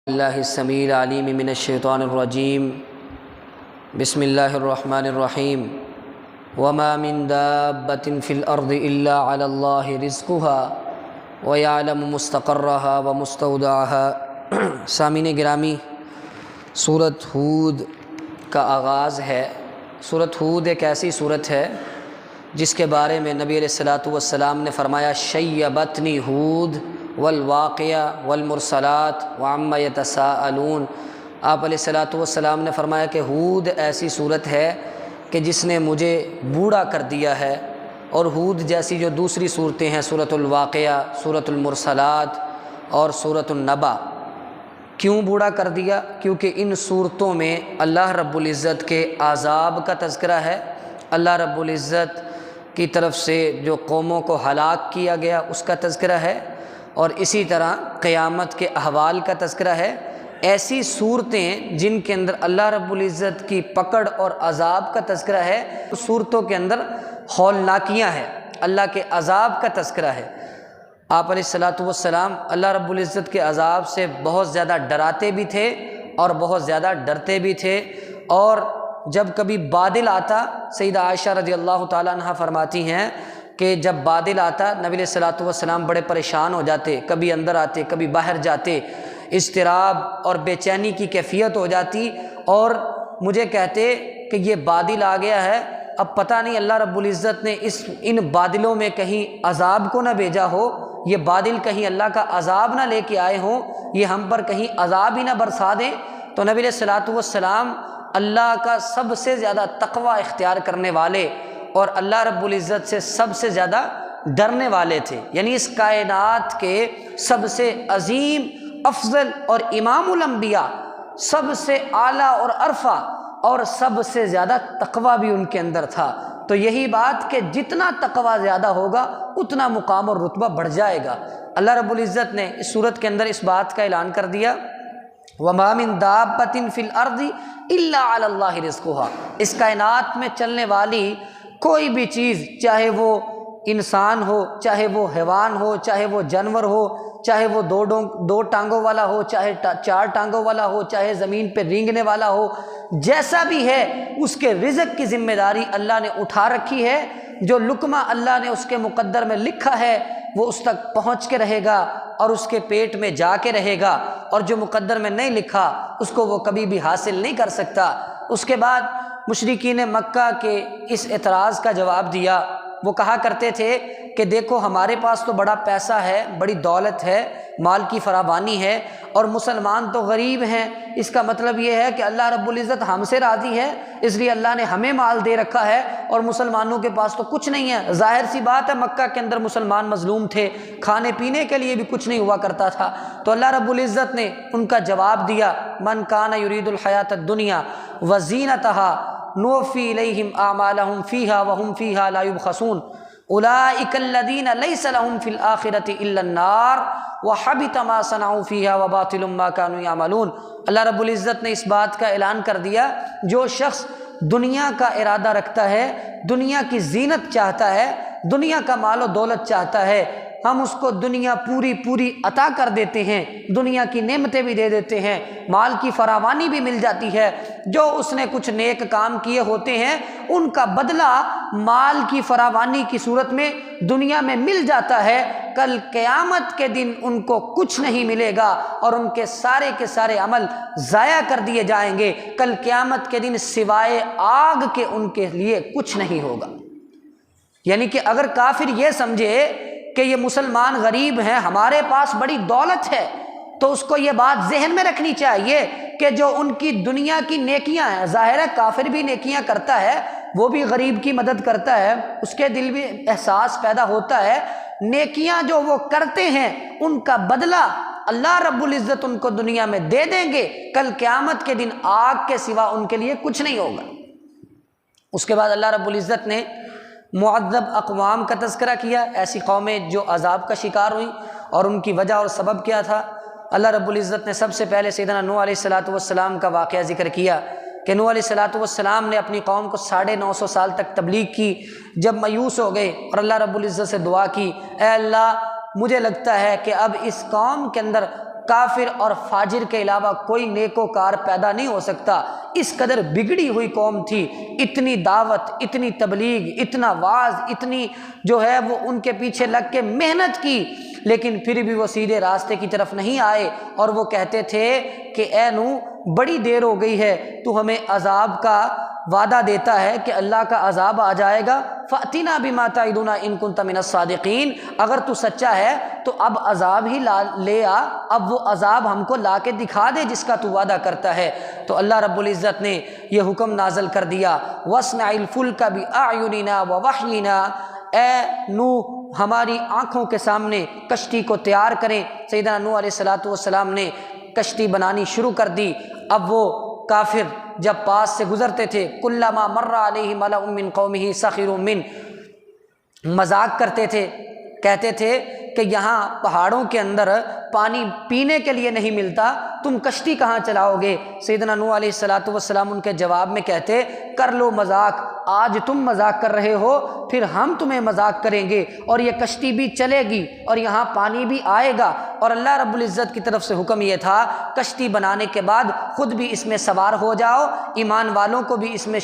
اللہ السمیع العلیم من الشیطان الرجیم بسم اللہ الرحمن الرحیم وما من دابۃ فی الارض الا علی اللہ رزقها ویعلم مستقرها ومستودعها۔ سامعین گرامی، سورۃ ہود کا آغاز ہے۔ سورۃ ہود ایک ایسی سورت ہے جس کے بارے میں نبی علیہ الصلاۃ والسلام نے فرمایا شیبتنی ہود والواقعہ والمرسلات وعما یتساءلون۔ آپ علیہ الصلاۃ والسلام نے فرمایا کہ ہود ایسی صورت ہے کہ جس نے مجھے بوڑھا کر دیا ہے، اور ہود جیسی جو دوسری صورتیں ہیں، سورۃ الواقعہ، سورۃ المرسلات اور سورۃ النبا، کیوں بوڑھا کر دیا؟ کیونکہ ان صورتوں میں اللہ رب العزت کے عذاب کا تذکرہ ہے، اللہ رب العزت کی طرف سے جو قوموں کو ہلاک کیا گیا اس کا تذکرہ ہے، اور اسی طرح قیامت کے احوال کا تذکرہ ہے۔ ایسی صورتیں جن کے اندر اللہ رب العزت کی پکڑ اور عذاب کا تذکرہ ہے، اس صورتوں کے اندر ہولناکیاں ہیں، اللہ کے عذاب کا تذکرہ ہے۔ آپ علیہ الصلاۃ والسلام اللہ رب العزت کے عذاب سے بہت زیادہ ڈراتے بھی تھے اور بہت زیادہ ڈرتے بھی تھے، اور جب کبھی بادل آتا، سیدہ عائشہ رضی اللہ تعالیٰ عنہ فرماتی ہیں کہ جب بادل آتا نبی علیہ الصلاۃ والسلام بڑے پریشان ہو جاتے، کبھی اندر آتے کبھی باہر جاتے، اضطراب اور بے چینی کی کیفیت ہو جاتی، اور مجھے کہتے کہ یہ بادل آ گیا ہے، اب پتہ نہیں اللہ رب العزت نے ان بادلوں میں کہیں عذاب کو نہ بھیجا ہو، یہ بادل کہیں اللہ کا عذاب نہ لے کے آئے ہوں، یہ ہم پر کہیں عذاب ہی نہ برسا دیں۔ تو نبی علیہ الصلاۃ والسلام اللہ کا سب سے زیادہ تقوی اختیار کرنے والے اور اللہ رب العزت سے سب سے زیادہ ڈرنے والے تھے، یعنی اس کائنات کے سب سے عظیم، افضل اور امام الانبیاء، سب سے اعلیٰ اور ارفع اور سب سے زیادہ تقوی بھی ان کے اندر تھا۔ تو یہی بات کہ جتنا تقوی زیادہ ہوگا اتنا مقام اور رتبہ بڑھ جائے گا۔ اللہ رب العزت نے اس صورت کے اندر اس بات کا اعلان کر دیا وَمَا مِن دَابَّةٍ فِي الْأَرْضِ إِلَّا عَلَى اللَّهِ رِزْقُهَا۔ اس کائنات میں چلنے والی کوئی بھی چیز، چاہے وہ انسان ہو، چاہے وہ حیوان ہو، چاہے وہ جانور ہو، چاہے وہ دو ٹانگوں والا ہو، چاہے چار ٹانگوں والا ہو، چاہے زمین پہ رینگنے والا ہو، جیسا بھی ہے اس کے رزق کی ذمہ داری اللہ نے اٹھا رکھی ہے۔ جو لقمہ اللہ نے اس کے مقدر میں لکھا ہے وہ اس تک پہنچ کے رہے گا اور اس کے پیٹ میں جا کے رہے گا، اور جو مقدر میں نہیں لکھا اس کو وہ کبھی بھی حاصل نہیں کر سکتا۔ اس کے بعد مشرکین مکہ کے اس اعتراض کا جواب دیا۔ وہ کہا کرتے تھے کہ دیکھو ہمارے پاس تو بڑا پیسہ ہے، بڑی دولت ہے، مال کی فراوانی ہے، اور مسلمان تو غریب ہیں، اس کا مطلب یہ ہے کہ اللہ رب العزت ہم سے راضی ہے، اس لیے اللہ نے ہمیں مال دے رکھا ہے اور مسلمانوں کے پاس تو کچھ نہیں ہے۔ ظاہر سی بات ہے مکہ کے اندر مسلمان مظلوم تھے، کھانے پینے کے لیے بھی کچھ نہیں ہوا کرتا تھا۔ تو اللہ رب العزت نے ان کا جواب دیا من کان یرید الحیات الدنیا وزینتها نوفی الیہم اعمالہم فیہا وہم فیہا لا یبخسون اولئک الذین لیس لہم فی الآخرۃ الا النار وحبط ما صنعوا فیہا وباطل ما کانوا یعملون۔ اللہ رب العزت نے اس بات کا اعلان کر دیا جو شخص دنیا کا ارادہ رکھتا ہے، دنیا کی زینت چاہتا ہے، دنیا کا مال و دولت چاہتا ہے، ہم اس کو دنیا پوری عطا کر دیتے ہیں، دنیا کی نعمتیں بھی دے دیتے ہیں، مال کی فراوانی بھی مل جاتی ہے۔ جو اس نے کچھ نیک کام کیے ہوتے ہیں ان کا بدلہ مال کی فراوانی کی صورت میں دنیا میں مل جاتا ہے، کل قیامت کے دن ان کو کچھ نہیں ملے گا اور ان کے سارے عمل ضائع کر دیے جائیں گے۔ کل قیامت کے دن سوائے آگ کے ان کے لیے کچھ نہیں ہوگا۔ یعنی کہ اگر کافر یہ سمجھے کہ یہ مسلمان غریب ہیں، ہمارے پاس بڑی دولت ہے، تو اس کو یہ بات ذہن میں رکھنی چاہیے کہ جو ان کی دنیا کی نیکیاں ہیں، ظاہر ہے کافر بھی نیکیاں کرتا ہے، وہ بھی غریب کی مدد کرتا ہے، اس کے دل بھی احساس پیدا ہوتا ہے، نیکیاں جو وہ کرتے ہیں ان کا بدلہ اللہ رب العزت ان کو دنیا میں دے دیں گے، کل قیامت کے دن آگ کے سوا ان کے لیے کچھ نہیں ہوگا۔ اس کے بعد اللہ رب العزت نے معذب اقوام کا تذکرہ کیا، ایسی قومیں جو عذاب کا شکار ہوئیں اور ان کی وجہ اور سبب کیا تھا۔ اللہ رب العزت نے سب سے پہلے سیدنا نوح علیہ الصلاۃ والسلام کا واقعہ ذکر کیا کہ نوح علیہ الصلاۃ والسلام نے اپنی قوم کو 950 سال تک تبلیغ کی، جب مایوس ہو گئے اور اللہ رب العزت سے دعا کی، اے اللہ مجھے لگتا ہے کہ اب اس قوم کے اندر کافر اور فاجر کے علاوہ کوئی نیکوکار پیدا نہیں ہو سکتا۔ اس قدر بگڑی ہوئی قوم تھی، اتنی دعوت، اتنی تبلیغ، اتنا وعظ، اتنی جو ہے وہ ان کے پیچھے لگ کے محنت کی، لیکن پھر بھی وہ سیدھے راستے کی طرف نہیں آئے، اور وہ کہتے تھے کہ اے نوح بڑی دیر ہو گئی ہے، تو ہمیں عذاب کا وعدہ دیتا ہے کہ اللہ کا عذاب آ جائے گا، فَأْتِنَا بِمَا تَعِدُنَا إِن كُنتَ مِنَ الصَّادِقِينَ، اگر تو سچا ہے تو اب عذاب ہی لے آ، اب وہ عذاب ہم کو لا کے دکھا دے جس کا تو وعدہ کرتا ہے۔ تو اللہ رب العزت نے یہ حکم نازل کر دیا، وَاصْنَعِ الْفُلْكَ بِأَعْيُنِنَا وَوَحْيِنَا، اے نوح ہماری آنکھوں کے سامنے کشتی کو تیار کریں۔ سیدنا نوح علیہ السلام نے کشتی بنانی شروع کر دی۔ اب وہ کافر جب پاس سے گزرتے تھے، کلما مر علیہ ملأ من قومہ سخروا منہ، مذاق کرتے تھے، کہتے تھے کہ یہاں پہاڑوں کے اندر پانی پینے کے لیے نہیں ملتا، تم کشتی کہاں چلاؤ گے؟ سیدنا نوح علیہ السلام ان کے جواب میں کہتے، کر لو مذاق، آج تم مذاق کر رہے ہو، پھر ہم تمہیں مذاق کریں گے، اور یہ کشتی بھی چلے گی اور یہاں پانی بھی آئے گا۔ اور اللہ رب العزت کی طرف سے حکم یہ تھا، کشتی بنانے کے بعد خود بھی اس میں سوار ہو جاؤ، ایمان والوں کو بھی اس میں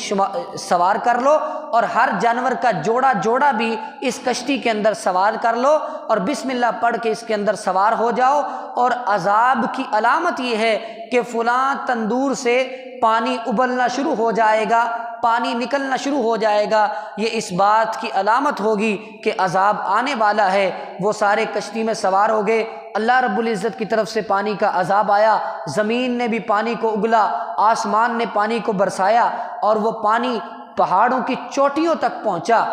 سوار کر لو، اور ہر جانور کا جوڑا جوڑا بھی اس کشتی کے اندر سوار کر لو، اور بسم اللہ پڑھ کے اس کے اندر سوار ہو جاؤ۔ اور عذاب کی علامت یہ ہے کہ فلاں تندور سے پانی ابلنا شروع ہو جائے گا، پانی نکلنا شروع ہو جائے گا، یہ اس بات کی علامت ہوگی کہ عذاب آنے والا ہے۔ وہ سارے کشتی میں سوار ہو گئے، اللہ رب العزت کی طرف سے پانی کا عذاب آیا، زمین نے بھی پانی کو اگلا، آسمان نے پانی کو برسایا، اور وہ پانی پہاڑوں کی چوٹیوں تک پہنچا۔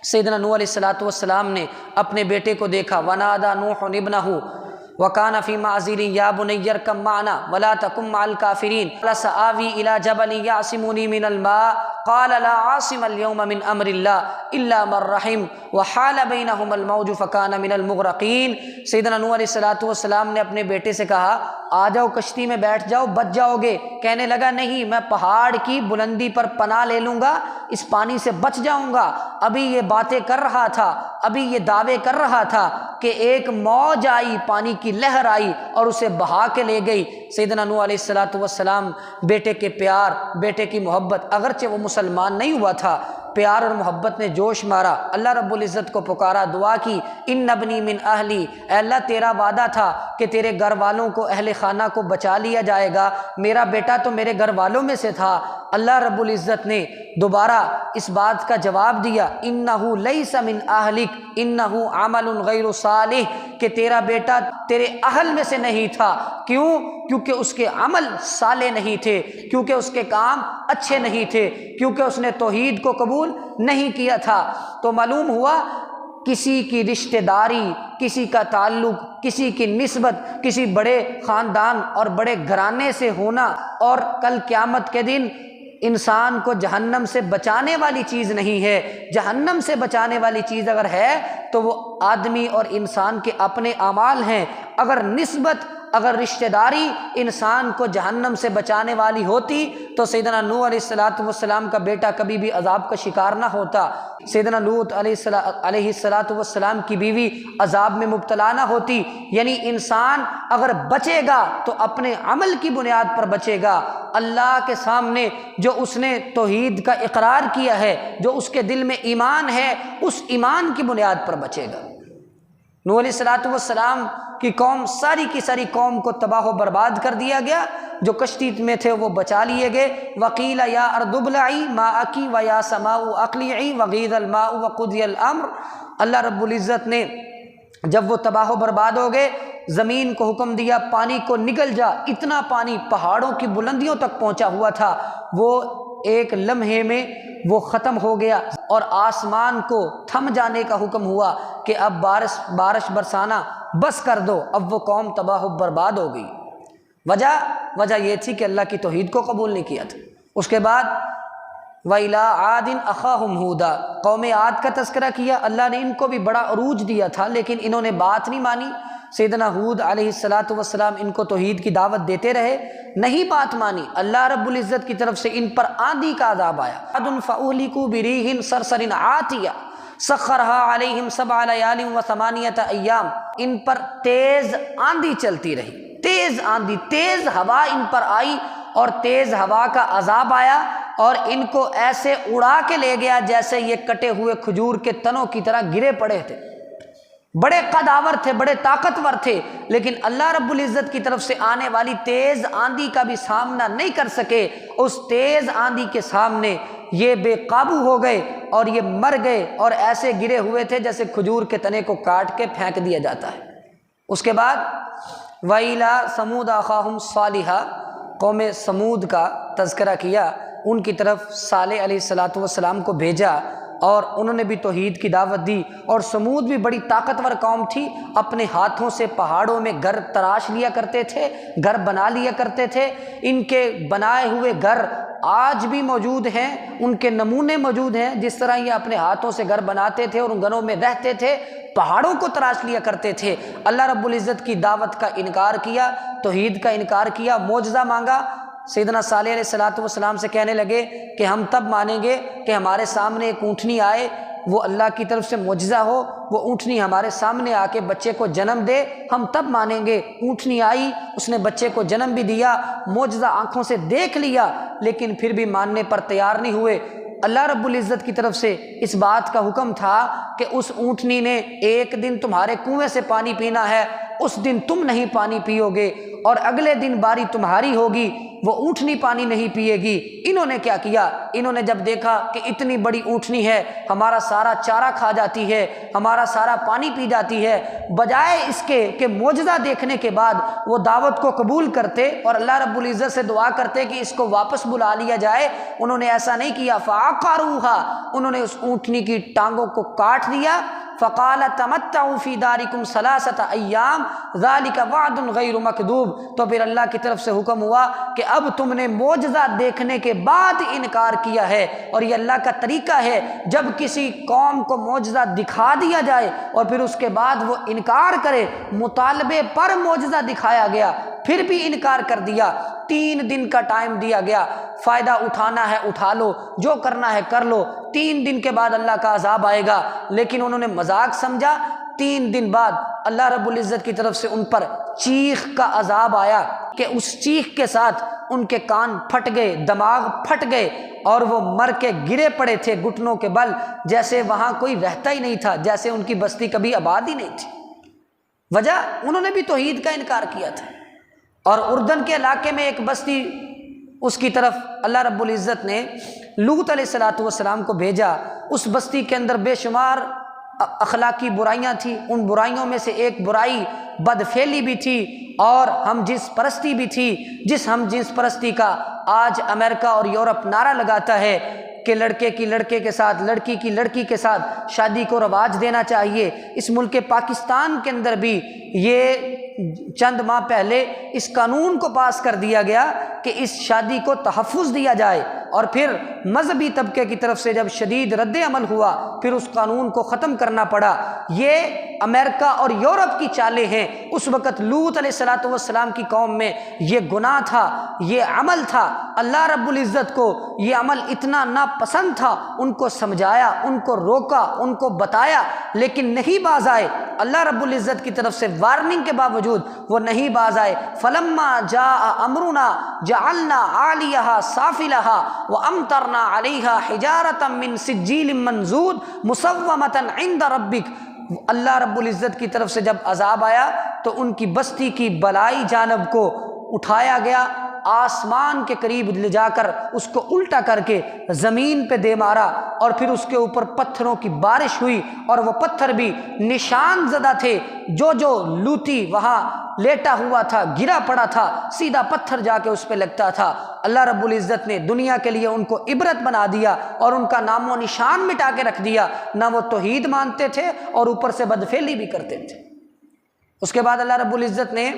سیدنا نوح علیہ السلام نے اپنے بیٹے کو دیکھا، وَنَادَى نُوحٌ ابْنَهُ وَكَانَ فِي مَعْزِلٍ يَا بُنَيَّ ارْكَب مَّعَنَا وَلَا تَكُن مَّعَ الْكَافِرِينَ قَالَ سَآوِي إِلَىٰ جَبَلٍ يَعْصِمُنِي مِنَ الْمَاءِ قَالَ لَا عَاصِمَ الْيَوْمَ مِنْ أَمْرِ اللَّهِ إِلَّا مَن رَّحِمَ وَحَالَ بَيْنَهُمَا الْمَوْجُ فَكَانَ مِنَ الْمُغْرَقِينَ۔ سیدنا نوح علیہ السلام نے اپنے بیٹے سے کہا، آ جاؤ کشتی میں بیٹھ جاؤ، بچ جاؤ گے۔ کہنے لگا، نہیں، میں پہاڑ کی بلندی پر پناہ لے لوں گا، اس پانی سے بچ جاؤں گا۔ ابھی یہ باتیں کر رہا تھا، ابھی یہ دعوے کر رہا تھا کہ ایک موج آئی، پانی کی لہر آئی اور اسے بہا کے لے گئی۔ سیدنا نوح علیہ السلام بیٹے کے پیار، بیٹے کی محبت، اگرچہ وہ مسلمان نہیں ہوا تھا، پیار اور محبت نے جوش مارا، اللہ رب العزت کو پکارا، دعا کی، ان ابنی من اہلی، اے اللہ تیرا وعدہ تھا کہ تیرے گھر والوں کو، اہل خانہ کو بچا لیا جائے گا، میرا بیٹا تو میرے گھر والوں میں سے تھا۔ اللہ رب العزت نے دوبارہ اس بات کا جواب دیا، انہ لیس من اہلک انہ عمل غیر صالح، کہ تیرا بیٹا تیرے اہل میں سے نہیں تھا۔ کیوں؟ کیونکہ اس کے عمل صالح نہیں تھے، کیونکہ اس کے کام اچھے نہیں تھے، کیونکہ اس نے توحید کو قبول نہیں کیا تھا۔ تو معلوم ہوا کسی کی رشتہ داری، کسی کا تعلق، کسی کی نسبت کسی بڑے خاندان اور بڑے گھرانے سے ہونا، اور کل قیامت کے دن انسان کو جہنم سے بچانے والی چیز نہیں ہے۔ جہنم سے بچانے والی چیز اگر ہے تو وہ آدمی اور انسان کے اپنے اعمال ہیں۔ اگر نسبت، اگر رشتہ داری انسان کو جہنم سے بچانے والی ہوتی تو سیدنا نوح علیہ السلام کا بیٹا کبھی بھی عذاب کا شکار نہ ہوتا، سیدنا لوط علیہ السلام کی بیوی عذاب میں مبتلا نہ ہوتی۔ یعنی انسان اگر بچے گا تو اپنے عمل کی بنیاد پر بچے گا، اللہ کے سامنے جو اس نے توحید کا اقرار کیا ہے، جو اس کے دل میں ایمان ہے، اس ایمان کی بنیاد پر بچے گا۔ نوح علیہ السلام کی قوم، ساری کی ساری قوم کو تباہ و برباد کر دیا گیا، جو کشتی میں تھے وہ بچا لیے گئے۔ وقیل یا ارض ابلعی ماءکی ویا سماء اقلعی وغیض الماء وقضی الامر۔ اللہ رب العزت نے جب وہ تباہ و برباد ہو گئے، زمین کو حکم دیا پانی کو نگل جا۔ اتنا پانی پہاڑوں کی بلندیوں تک پہنچا ہوا تھا، وہ ایک لمحے میں وہ ختم ہو گیا، اور آسمان کو تھم جانے کا حکم ہوا کہ اب بارش برسانا بس کر دو۔ اب وہ قوم تباہ و برباد ہو گئی۔ وجہ یہ تھی کہ اللہ کی توحید کو قبول نہیں کیا تھا۔ اس کے بعد وَإِلَىٰ عَادٍ أَخَاهُمْ هُودًا، قوم عاد کا تذکرہ کیا۔ اللہ نے ان کو بھی بڑا عروج دیا تھا، لیکن انہوں نے بات نہیں مانی۔ سیدنا ہود علیہ السلام ان کو توحید کی دعوت دیتے رہے، نہیں بات مانی۔ اللہ رب العزت کی طرف سے ان پر آندھی کا عذاب آیا۔ عَادٌ فَأُهْلِكُوا بِرِيحٍ صَرْصَرٍ عَاتِيَةٍ، سخرھا علیہم 7 لیال و 8 ایام، ان پر تیز آندھی چلتی رہی، تیز آندھی، تیز ہوا ان پر آئی اور تیز ہوا کا عذاب آیا اور ان کو ایسے اڑا کے لے گیا جیسے یہ کٹے ہوئے کھجور کے تنوں کی طرح گرے پڑے تھے۔ بڑے قداور تھے، بڑے طاقتور تھے، لیکن اللہ رب العزت کی طرف سے آنے والی تیز آندھی کا بھی سامنا نہیں کر سکے۔ اس تیز آندھی کے سامنے یہ بے قابو ہو گئے اور یہ مر گئے اور ایسے گرے ہوئے تھے جیسے کھجور کے تنے کو کاٹ کے پھینک دیا جاتا ہے۔ اس کے بعد وَإِلَىٰ ثَمُودَ أَخَاهُمْ صَالِحًا، قوم سمود کا تذکرہ کیا، ان کی طرف صالح علیہ السلام کو بھیجا اور انہوں نے بھی توحید کی دعوت دی۔ اور سمود بھی بڑی طاقتور قوم تھی، اپنے ہاتھوں سے پہاڑوں میں گھر تراش لیا کرتے تھے، گھر بنا لیا کرتے تھے۔ ان کے بنائے ہوئے گھر آج بھی موجود ہیں، ان کے نمونے موجود ہیں، جس طرح یہ اپنے ہاتھوں سے گھر بناتے تھے اور ان گھروں میں رہتے تھے، پہاڑوں کو تراش لیا کرتے تھے۔ اللہ رب العزت کی دعوت کا انکار کیا، توحید کا انکار کیا، معجزہ مانگا۔ سیدنا صالح علیہ السلام سے کہنے لگے کہ ہم تب مانیں گے کہ ہمارے سامنے ایک اونٹنی آئے، وہ اللہ کی طرف سے معجزہ ہو، وہ اونٹنی ہمارے سامنے آ کے بچے کو جنم دے، ہم تب مانیں گے۔ اونٹنی آئی، اس نے بچے کو جنم بھی دیا، معجزہ آنکھوں سے دیکھ لیا، لیکن پھر بھی ماننے پر تیار نہیں ہوئے۔ اللہ رب العزت کی طرف سے اس بات کا حکم تھا کہ اس اونٹنی نے ایک دن تمہارے کنویں سے پانی پینا ہے، اس دن تم نہیں پانی پیو گے، اور اگلے دن باری تمہاری ہوگی، وہ اونٹنی پانی نہیں پیے گی۔ انہوں نے کیا کیا؟ انہوں نے جب دیکھا کہ اتنی بڑی اونٹنی ہے، ہمارا سارا چارہ کھا جاتی ہے، ہمارا سارا پانی پی جاتی ہے، بجائے اس کے کہ معجزہ دیکھنے کے بعد وہ دعوت کو قبول کرتے اور اللہ رب العزت سے دعا کرتے کہ اس کو واپس بلا لیا جائے، انہوں نے ایسا نہیں کیا۔ فعقروها، انہوں نے اس اونٹنی کی ٹانگوں کو کاٹ دیا۔ فقال تمتعوا فی دارکم 3 ایام ذلک وعد غیر مکذوب، تو پھر اللہ کی طرف سے حکم ہوا کہ اب تم نے معجزہ دیکھنے کے بعد انکار کیا ہے، اور یہ اللہ کا طریقہ ہے، جب کسی قوم کو معجزہ دکھا دیا جائے اور پھر اس کے بعد وہ انکار کرے، مطالبے پر معجزہ دکھایا گیا پھر بھی انکار کر دیا، 3 دن کا ٹائم دیا گیا، فائدہ اٹھانا ہے اٹھا لو، جو کرنا ہے کر لو، 3 دن کے بعد اللہ کا عذاب آئے گا، لیکن انہوں نے مذاق سمجھا۔ 3 دن بعد اللہ رب العزت کی طرف سے ان پر چیخ کا عذاب آیا کہ اس چیخ کے ساتھ ان کے کان پھٹ گئے، دماغ پھٹ گئے، اور وہ مر کے گرے پڑے تھے گھٹنوں کے بل، جیسے وہاں کوئی رہتا ہی نہیں تھا، جیسے ان کی بستی کبھی آباد ہی نہیں تھی۔ وجہ انہوں نے بھی توحید کا انکار کیا تھا۔ اور اردن کے علاقے میں ایک بستی، اس کی طرف اللہ رب العزت نے لوط علیہ السلام کو بھیجا۔ اس بستی کے اندر بے شمار اخلاقی برائیاں تھیں، ان برائیوں میں سے ایک برائی بدفعلی بھی تھی اور ہم جنس پرستی بھی تھی، جس ہم جنس پرستی کا آج امریکہ اور یورپ نعرہ لگاتا ہے کہ لڑکے کی لڑکے کے ساتھ، لڑکی کی لڑکی کے ساتھ شادی کو رواج دینا چاہیے۔ اس ملک پاکستان کے اندر بھی یہ چند ماہ پہلے اس قانون کو پاس کر دیا گیا کہ اس شادی کو تحفظ دیا جائے، اور پھر مذہبی طبقے کی طرف سے جب شدید رد عمل ہوا پھر اس قانون کو ختم کرنا پڑا۔ یہ امریکہ اور یورپ کی چالیں ہیں۔ اس وقت لوط علیہ السلام کی قوم میں یہ گناہ تھا، یہ عمل تھا، اللہ رب العزت کو یہ عمل اتنا ناپسند تھا، ان کو سمجھایا، ان کو روکا، ان کو بتایا، لیکن نہیں باز آئے۔ اللہ رب العزت کی طرف سے وارننگ کے باوجود وہ نہیں باز آئے۔ فلما جاء امرنا جعلنا عالیہا سافلہا وامطرنا علیہا حجارۃ من سجیل منضود مسومۃ عند ربک۔ اللہ رب العزت کی طرف سے جب عذاب آیا تو ان کی بستی کی بلائی جانب کو اٹھایا گیا، آسمان کے قریب لے جا کر اس کو الٹا کر کے زمین پہ دے مارا، اور پھر اس کے اوپر پتھروں کی بارش ہوئی، اور وہ پتھر بھی نشان زدہ تھے۔ جو لوتی وہاں لیٹا ہوا تھا، گرا پڑا تھا، سیدھا پتھر جا کے اس پہ لگتا تھا۔ اللہ رب العزت نے دنیا کے لیے ان کو عبرت بنا دیا اور ان کا نام و نشان مٹا کے رکھ دیا۔ نہ وہ توحید مانتے تھے اور اوپر سے بدفعلی بھی کرتے تھے۔ اس کے بعد اللہ رب العزت نے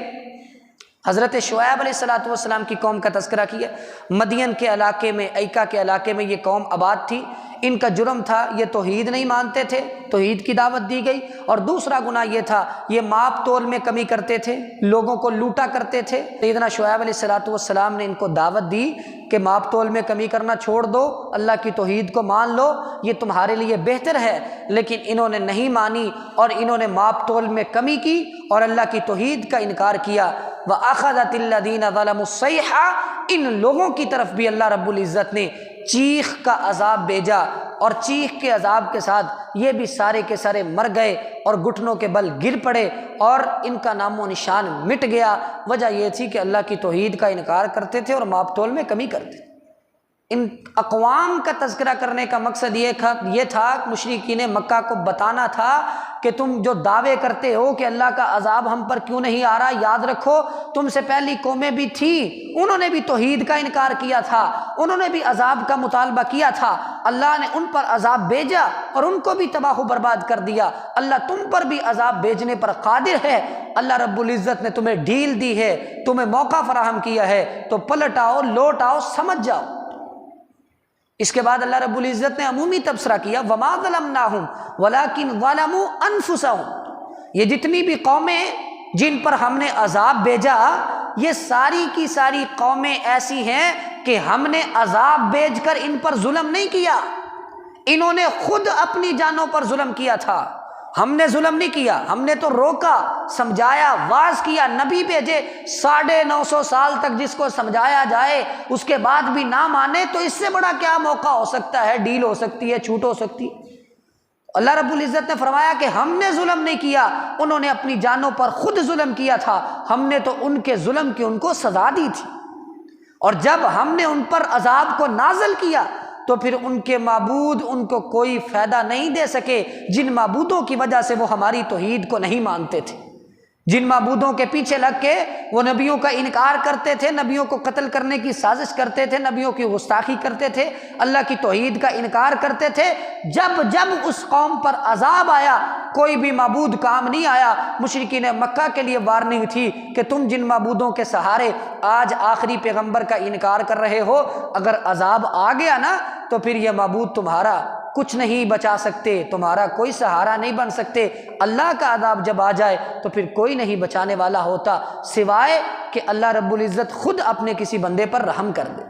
حضرت شعیب علیہ السلام کی قوم کا تذکرہ کیا۔ مدین کے علاقے میں، ایکا کے علاقے میں یہ قوم آباد تھی۔ ان کا جرم تھا یہ توحید نہیں مانتے تھے، توحید کی دعوت دی گئی، اور دوسرا گناہ یہ تھا یہ ماپ تول میں کمی کرتے تھے، لوگوں کو لوٹا کرتے تھے۔ سیدنا شعیب علیہ السلام نے ان کو دعوت دی کہ ماپ تول میں کمی کرنا چھوڑ دو، اللہ کی توحید کو مان لو، یہ تمہارے لیے بہتر ہے، لیکن انہوں نے نہیں مانی اور انہوں نے ماپ تول میں کمی کی اور اللہ کی توحید کا انکار کیا۔ وَأَخَذَتِ الَّذِينَ ظَلَمُوا الصَّيْحَةُ، ان لوگوں کی طرف بھی اللہ رب العزت نے چیخ کا عذاب بھیجا، اور چیخ کے عذاب کے ساتھ یہ بھی سارے کے سارے مر گئے اور گھٹنوں کے بل گر پڑے اور ان کا نام و نشان مٹ گیا۔ وجہ یہ تھی کہ اللہ کی توحید کا انکار کرتے تھے اور ماپ تول میں کمی کرتے تھے۔ ان اقوام کا تذکرہ کرنے کا مقصد یہ تھا مشرکین مکہ کو بتانا تھا کہ تم جو دعوے کرتے ہو کہ اللہ کا عذاب ہم پر کیوں نہیں آ رہا، یاد رکھو تم سے پہلی قومیں بھی تھیں، انہوں نے بھی توحید کا انکار کیا تھا، انہوں نے بھی عذاب کا مطالبہ کیا تھا، اللہ نے ان پر عذاب بھیجا اور ان کو بھی تباہ و برباد کر دیا۔ اللہ تم پر بھی عذاب بھیجنے پر قادر ہے۔ اللہ رب العزت نے تمہیں ڈھیل دی ہے، تمہیں موقع فراہم کیا ہے، تو پلٹ آؤ، لوٹ آؤ، سمجھ جاؤ۔ اس کے بعد اللہ رب العزت نے عمومی تبصرہ کیا، وَمَا ظَلَمْنَاهُمْ وَلَكِنْ ظَلَمُوا أَنفُسَهُمْ، یہ جتنی بھی قومیں جن پر ہم نے عذاب بھیجا یہ ساری کی ساری قومیں ایسی ہیں کہ ہم نے عذاب بھیج کر ان پر ظلم نہیں کیا، انہوں نے خود اپنی جانوں پر ظلم کیا تھا، ہم نے ظلم نہیں کیا، ہم نے تو روکا، سمجھایا، واعظ کیا، نبی بھیجے 950 سال تک جس کو سمجھایا جائے اس کے بعد بھی نہ مانے تو اس سے بڑا کیا موقع ہو سکتا ہے، ڈیل ہو سکتی ہے، چھوٹ ہو سکتی ہے۔ اللہ رب العزت نے فرمایا کہ ہم نے ظلم نہیں کیا، انہوں نے اپنی جانوں پر خود ظلم کیا تھا، ہم نے تو ان کے ظلم کی ان کو سزا دی تھی، اور جب ہم نے ان پر عذاب کو نازل کیا تو پھر ان کے معبود ان کو کوئی فائدہ نہیں دے سکے، جن معبودوں کی وجہ سے وہ ہماری توحید کو نہیں مانتے تھے، جن معبودوں کے پیچھے لگ کے وہ نبیوں کا انکار کرتے تھے، نبیوں کو قتل کرنے کی سازش کرتے تھے، نبیوں کی گستاخی کرتے تھے، اللہ کی توحید کا انکار کرتے تھے۔ جب جب اس قوم پر عذاب آیا کوئی بھی معبود کام نہیں آیا۔ مشرکین مکہ کے لیے وارننگ تھی کہ تم جن معبودوں کے سہارے آج آخری پیغمبر کا انکار کر رہے ہو، اگر عذاب آ گیا نا تو پھر یہ معبود تمہارا کچھ نہیں بچا سکتے، تمہارا کوئی سہارا نہیں بن سکتے۔ اللہ کا عذاب جب آ جائے تو پھر کوئی نہیں بچانے والا ہوتا سوائے کہ اللہ رب العزت خود اپنے کسی بندے پر رحم کر دے۔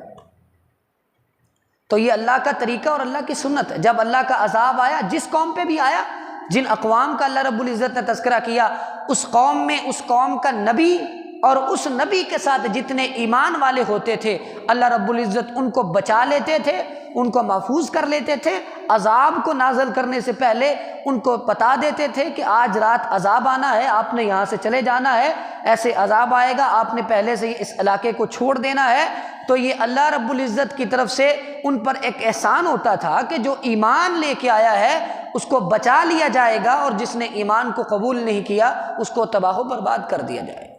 تو یہ اللہ کا طریقہ اور اللہ کی سنت ہے۔ جب اللہ کا عذاب آیا، جس قوم پہ بھی آیا، جن اقوام کا اللہ رب العزت نے تذکرہ کیا، اس قوم میں اس قوم کا نبی اور اس نبی کے ساتھ جتنے ایمان والے ہوتے تھے اللہ رب العزت ان کو بچا لیتے تھے، ان کو محفوظ کر لیتے تھے۔ عذاب کو نازل کرنے سے پہلے ان کو بتا دیتے تھے کہ آج رات عذاب آنا ہے، آپ نے یہاں سے چلے جانا ہے، ایسے عذاب آئے گا، آپ نے پہلے سے اس علاقے کو چھوڑ دینا ہے۔ تو یہ اللہ رب العزت کی طرف سے ان پر ایک احسان ہوتا تھا کہ جو ایمان لے کے آیا ہے اس کو بچا لیا جائے گا، اور جس نے ایمان کو قبول نہیں کیا اس کو تباہ و برباد کر دیا جائے گا۔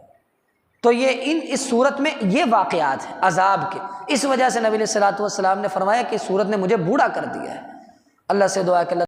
تو یہ اس صورت میں یہ واقعات ہیں عذاب کے، اس وجہ سے نبی علیہ الصلوۃ والسلام نے فرمایا کہ اس صورت نے مجھے بوڑھا کر دیا ہے۔ اللہ سے دعا کہ اللہ